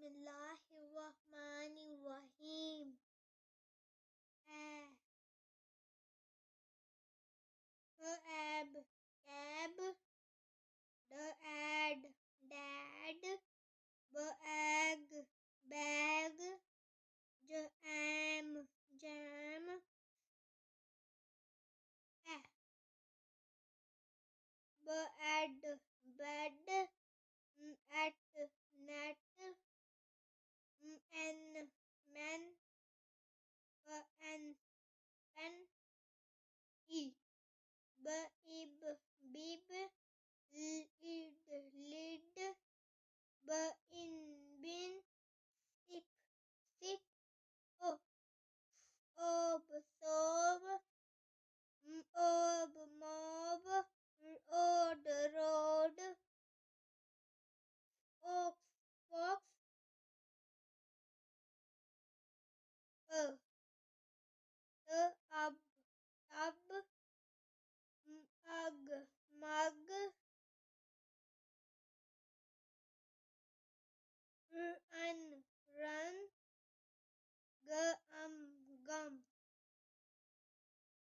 Bismillahirrahmanirrahim. Ab, cab, dad, dad, bag, bag, jam, jam, bed, bed, at, net, man, man, pen, pen, bib, bib, lid, lid, bin, bin, sick, sick, ob, sob, mob, road, road, ox, fox, tub, tub, mug, mug,